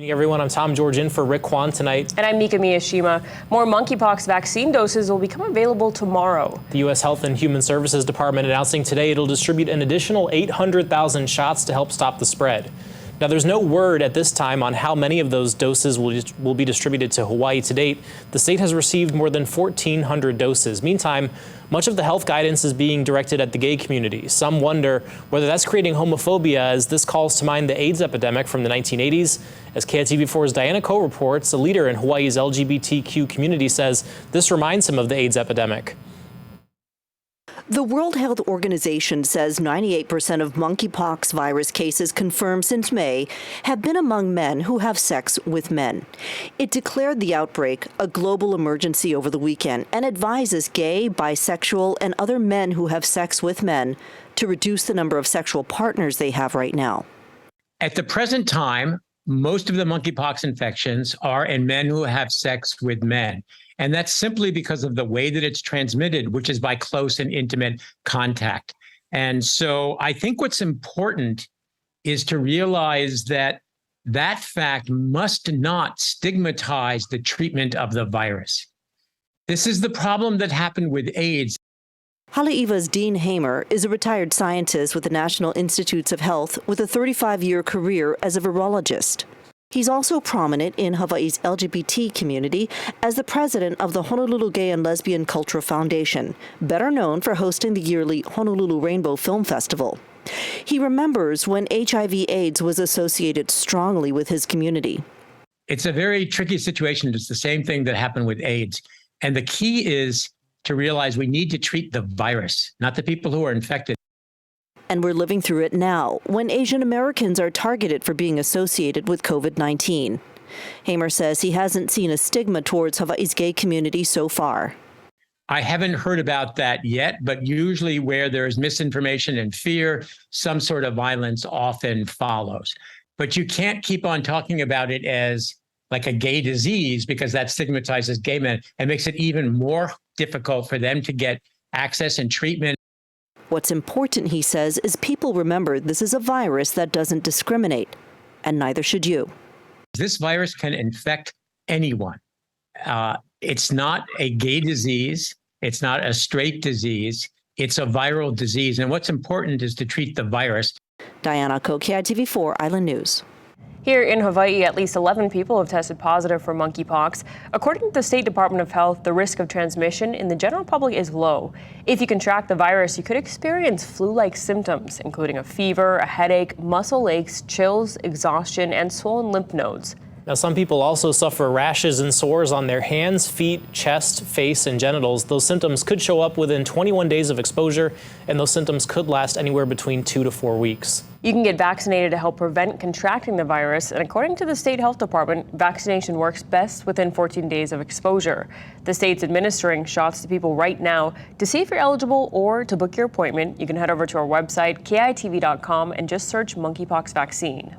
Evening, everyone. I'm Tom George in for Rick Kwan tonight. And I'm Mika Miyashima. More monkeypox vaccine doses will become available tomorrow. The U.S. Health and Human Services Department announcing today it'll distribute an additional 800,000 shots to help stop the spread. Now, there's no word at this time on how many of those doses will be distributed to Hawaii. To date, the state has received more than 1,400 doses. Meantime, much of the health guidance is being directed at the gay community. Some wonder whether that's creating homophobia, as this calls to mind the AIDS epidemic from the 1980s. As KITV4's Diane reports, a leader in Hawaii's LGBTQ community says this reminds him of the AIDS epidemic. The World Health Organization says 98% of monkeypox virus cases confirmed since May have been among men who have sex with men. It declared the outbreak a global emergency over the weekend and advises gay, bisexual, and other men who have sex with men to reduce the number of sexual partners they have right now. At the present time, most of the monkeypox infections are in men who have sex with men. And that's simply because of the way that it's transmitted, which is by close and intimate contact. And so I think what's important is to realize that that fact must not stigmatize the treatment of the virus. This is the problem that happened with AIDS. Haleiwa's Dean Hamer is a retired scientist with the National Institutes of Health with a 35-year career as a virologist. He's also prominent in Hawaii's LGBT community as the president of the Honolulu Gay and Lesbian Cultural Foundation, better known for hosting the yearly Honolulu Rainbow Film Festival. He remembers when HIV/AIDS was associated strongly with his community. It's a very tricky situation. It's the same thing that happened with AIDS. And the key is to realize we need to treat the virus, not the people who are infected. And we're living through it now, when Asian Americans are targeted for being associated with COVID-19. Hamer says he hasn't seen a stigma towards Hawaii's gay community so far. I haven't heard about that yet, but usually where there's misinformation and fear, some sort of violence often follows. But you can't keep on talking about it as like a gay disease, because that stigmatizes gay men and makes it even more difficult for them to get access and treatment. What's important, he says, is people remember this is a virus that doesn't discriminate, and neither should you. This virus can infect anyone. It's not a gay disease. It's not a straight disease. It's a viral disease. And what's important is to treat the virus. Diane, KITV4 Island News. Here in Hawaii, at least 11 people have tested positive for monkeypox. According to the State Department of Health, the risk of transmission in the general public is low. If you contract the virus, you could experience flu-like symptoms, including a fever, a headache, muscle aches, chills, exhaustion, and swollen lymph nodes. Now, some people also suffer rashes and sores on their hands, feet, chest, face, and genitals. Those symptoms could show up within 21 days of exposure, and those symptoms could last anywhere between 2 to 4 weeks. You can get vaccinated to help prevent contracting the virus, and according to the State Health Department, vaccination works best within 14 days of exposure. The state's administering shots to people right now. To see if you're eligible or to book your appointment, you can head over to our website, KITV.com, and just search monkeypox vaccine.